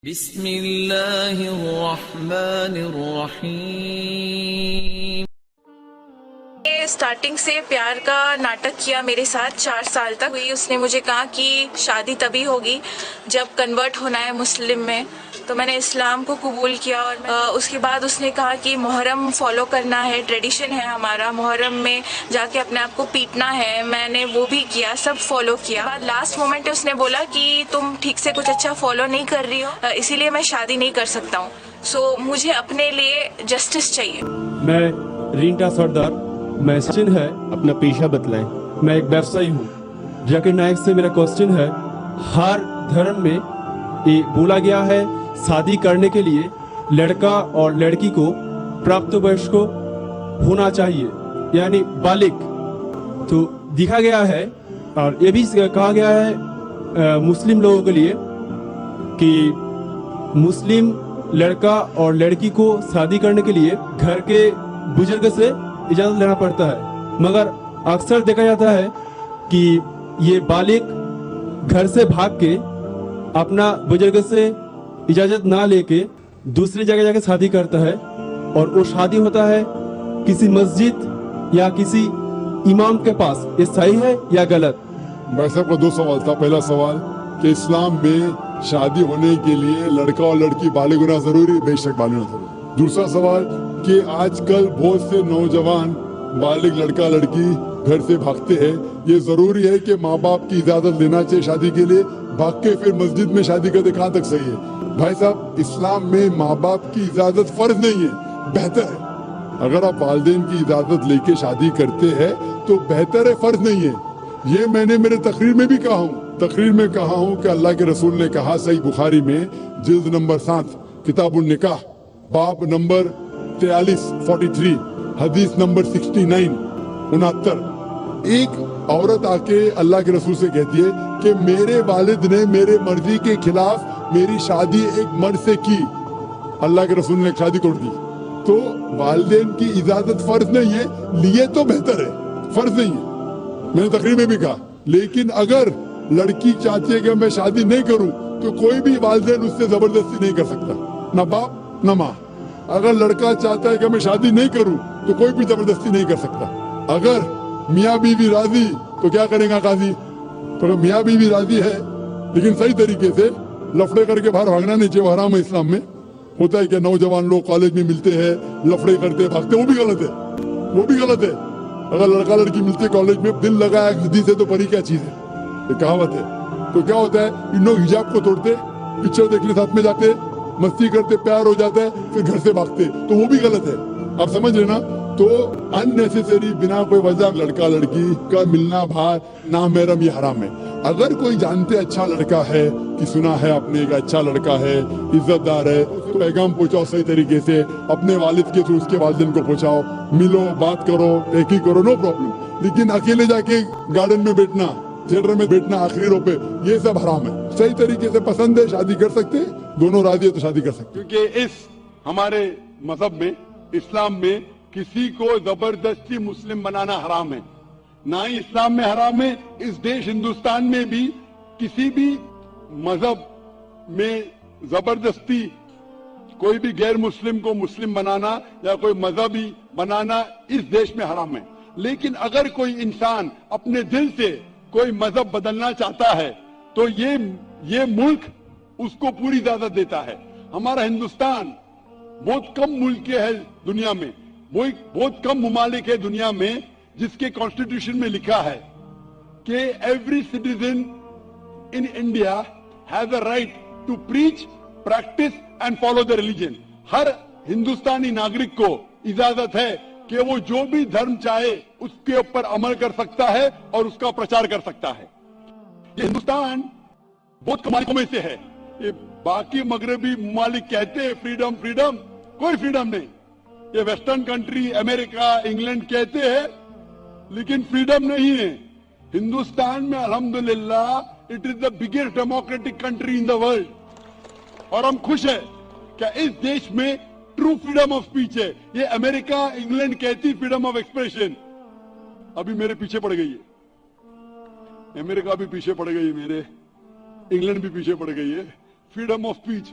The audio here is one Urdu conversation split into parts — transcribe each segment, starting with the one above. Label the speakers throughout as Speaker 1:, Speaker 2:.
Speaker 1: بسم اللہ الرحمن الرحیم۔
Speaker 2: اسٹارٹنگ سے پیار کا ناٹک کیا میرے ساتھ 4 سال تک ہوئی۔ اس نے مجھے کہا کہ شادی تبھی ہوگی جب کنورٹ ہونا ہے مسلم میں، تو میں نے اسلام کو قبول کیا، اور اس کے بعد اس نے کہا کہ محرم فالو کرنا ہے، ٹریڈیشن ہے ہمارا، محرم میں جا کے اپنے آپ کو پیٹنا ہے۔ میں نے وہ بھی کیا، سب فالو کیا۔ بعد لاسٹ مومنٹ اس نے بولا کہ تم ٹھیک سے کچھ اچھا فالو نہیں کر رہی ہو، اسی لیے میں شادی نہیں کر سکتا ہوں۔ سو مجھے اپنے لیے جسٹس چاہیے۔
Speaker 3: میں رینٹا سردار، میں سچن ہے، اپنا پیشہ بتلائیں۔ میں ایک ویوسائی ہوں۔ ذاکر نائک سے میرا کوسچن ہے، ہر دھرم میں یہ بولا گیا ہے شادی کرنے کے لیے لڑکا اور لڑکی کو پراپت ویش کو ہونا چاہیے، یعنی بالغ۔ تو دیکھا گیا ہے اور یہ بھی کہا گیا ہے مسلم لوگوں کے لیے کہ مسلم لڑکا اور لڑکی کو شادی کرنے کے لیے گھر کے بزرگ سے اجازت لینا پڑتا ہے، مگر اکثر دیکھا جاتا ہے کہ یہ بالغ گھر سے بھاگ کے اپنا بزرگ سے اجازت نہ لے کے دوسری جگہ جا کے شادی کرتا ہے، اور وہ شادی ہوتا ہے کسی مسجد یا کسی امام کے پاس۔ یہ صحیح ہے یا غلط؟
Speaker 4: بھائی صاحب کا 2 سوال تھا۔ پہلا سوال کہ اسلام میں شادی ہونے کے لیے لڑکا اور لڑکی بالغ ہونا ضروری؟ بے شک بالغ ہونا ضروری۔ دوسرا سوال کہ آج کل بہت سے نوجوان بالغ لڑکا لڑکی گھر سے بھاگتے ہیں، یہ ضروری ہے کہ ماں باپ کی اجازت لینا چاہیے شادی کے لیے، بھاگ کے پھر مسجد میں شادی کرتے؟ کہاں تک صحیح ہے؟ بھائی صاحب اسلام میں ماں باپ کی اجازت فرض نہیں ہے، بہتر ہے۔ اگر آپ والدین کی اجازت لے کے شادی کرتے ہیں تو بہتر ہے، فرض نہیں ہے۔ یہ میں نے میرے تقریر میں بھی کہا ہوں کہ اللہ کے رسول نے کہا صحیح بخاری میں جلد نمبر 7 کتاب النکاح باب نمبر 43 حدیث نمبر 69 ایک عورت آ کے اللہ کے رسول سے کہتی ہے کہ میرے والد نے میرے مرضی کے خلاف میری شادی ایک مرد سے کی، اللہ کے رسول نے شادی توڑ دی۔ تو والدین کی اجازت فرض نہیں ہے، لیے تو بہتر ہے، فرض نہیں ہے، میں نے تقریر میں بھی کہا۔ لیکن اگر لڑکی چاہتی ہے کہ میں شادی نہیں کروں تو کوئی بھی والدین اس سے زبردستی نہیں کر سکتا، نہ باپ نہ ماں۔ اگر لڑکا چاہتا ہے کہ میں شادی نہیں کروں تو کوئی بھی زبردستی نہیں کر سکتا۔ اگر میاں بیوی راضی تو کیا کرے گا قاضی؟ تو اگر میاں بیوی راضی ہے لیکن صحیح طریقے سے لفڑے کر کے باہر بھاگنا نہیں چاہیے، وہ حرام ہے اسلام میں۔ ہوتا ہے کہ نوجوان لوگ کالج میں ملتے ہیں، لفڑے کرتے بھاگتے، وہ بھی غلط ہے۔ اگر لڑکا لڑکی ملتے کالج میں، دل لگایا حدیث ہے تو پری کیا چیز ہے، یہ کہاوت ہے۔ تو کیا ہوتا ہے، ان لوگ حجاب کو توڑتے، پکچر دیکھنے ساتھ میں جاتے، مستی کرتے، پیار ہو جاتا ہے، پھر گھر سے بھاگتے، تو وہ بھی غلط ہے۔ آپ سمجھ رہے نا؟ تو اننیسیسری بنا کوئی وجہ لڑکا لڑکی کا ملنا باہر نامحرم یہ حرام ہے۔ اگر کوئی جانتے اچھا لڑکا ہے کہ سنا ہے اپنے کا اچھا لڑکا ہے، عزت دار ہے، تو پیغام پہنچاؤ صحیح طریقے سے، اپنے والد کے تھرو اس کے والدین کو پہنچاؤ، ملو، بات کرو، ایک ہی کرو، نو پرابلم۔ لیکن اکیلے جا کے گارڈن میں بیٹھنا، تھیٹر میں بیٹھنا آخری رو پہ، یہ سب حرام ہے۔ صحیح طریقے سے پسند ہے شادی کر سکتے، دونوں راضی ہے تو شادی کر سکتے۔
Speaker 5: کیونکہ اس ہمارے مذہب میں، اسلام میں، کسی کو زبردستی مسلم بنانا حرام ہے، نہ ہی اسلام میں حرام ہے۔ اس دیش ہندوستان میں بھی کسی بھی مذہب میں زبردستی کوئی بھی غیر مسلم کو مسلم بنانا یا کوئی مذہبی بنانا اس دیش میں حرام ہے۔ لیکن اگر کوئی انسان اپنے دل سے کوئی مذہب بدلنا چاہتا ہے تو یہ ملک اس کو پوری اجازت دیتا ہے۔ ہمارا ہندوستان بہت کم ملک ہے دنیا میں، بہت کم ممالک ہے دنیا میں جس کے کانسٹیٹیوشن میں لکھا ہے کہ every citizen in India has a right to preach, practice and follow the religion. ہر ہندوستانی ناگرک کو اجازت ہے کہ وہ جو بھی دھرم چاہے اس کے اوپر عمل کر سکتا ہے اور اس کا پرچار کر سکتا ہے۔ یہ ہندوستان بہت کم ممالکوں میں سے ہے۔ یہ باقی مغربی ممالک کہتے ہیں فریڈم، کوئی فریڈم نہیں۔ یہ ویسٹرن کنٹری، امریکہ، انگلینڈ کہتے ہیں لیکن فریڈم نہیں ہے۔ ہندوستان میں الحمدللہ it is the biggest democratic country in the world, اور ہم خوش ہیں کہ اس دیش میں ٹرو فریڈم آف اسپیچ ہے۔ یہ امریکہ، انگلینڈ کہتی فریڈم آف ایکسپریشن، ابھی میرے پیچھے پڑ گئی ہے، امریکہ بھی پیچھے پڑ گئی، میرے انگلینڈ بھی پیچھے پڑ گئی ہے۔ Freedom of speech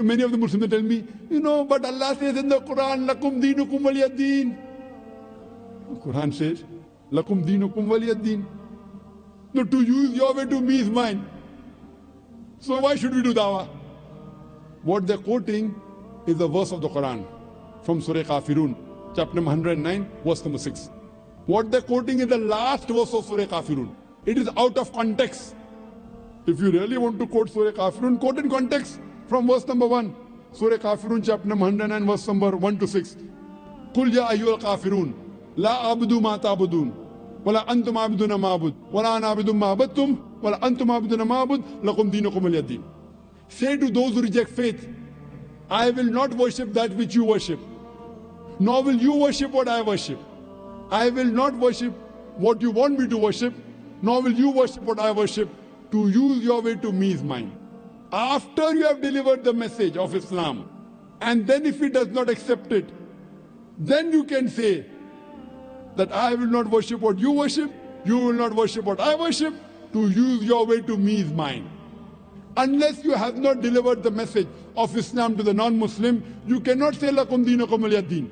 Speaker 4: Many of the Muslims tell me, but Allah says in the Quran, lakum deenukum waliyad deen. The Quran says, lakum deenukum waliyad deen. No, to use your way to me is mine. So why should we do dawah? What they're quoting is a verse of the Quran from Surah Kafirun, chapter number 109, verse number 6. What they're quoting is the last verse of Surah Kafirun. It is out of context. If you really want to quote Surah Kafirun, quote in context from verse number 1. Surah Kafirun, chapter number 109, verse number 1 to 6. Qul ya ayyuhal kafirun, la abudu ma ta'budun, wala antum abiduna ma abud, wala ana abidun ma abadtum, wala antum abiduna ma abud, lakum deenukum waliyad deen. Say to those who reject faith, I will not worship that which you worship, nor will you worship what I worship. I will not worship what you want me to worship, nor will you worship what I worship. To use your way to me is mine. After you have delivered the message of Islam, and then if he does not accept it, then you can say that I will not worship what you worship, you will not worship what I worship. To use your way to me is mine. Unless you have not delivered the message of Islam to the non-Muslim, you cannot say lakum deenukum waliyad deen.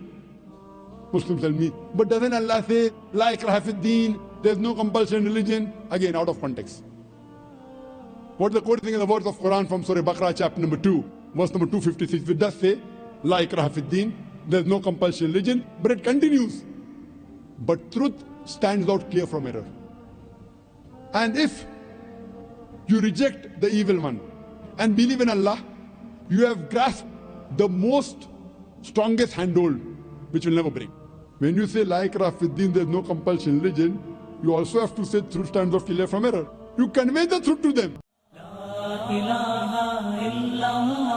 Speaker 4: Muslims tell me, but doesn't Allah say la ikraha fid deen, there's no compulsion in religion? Again, out of context. What the quoting in the words of Quran from Surah Baqarah, chapter number 2, verse number 256, it does say la ikraha fid deen, there's no compulsion in religion, but it continues. But truth stands out clear from error. And if you reject the evil one and believe in Allah, you have grasped the most strongest handhold which will never break. When you say la ikraha fid deen, there's no compulsion in religion, you also have to say truth stands out clear from error. You convey the truth to them.
Speaker 1: La ilaha illallah.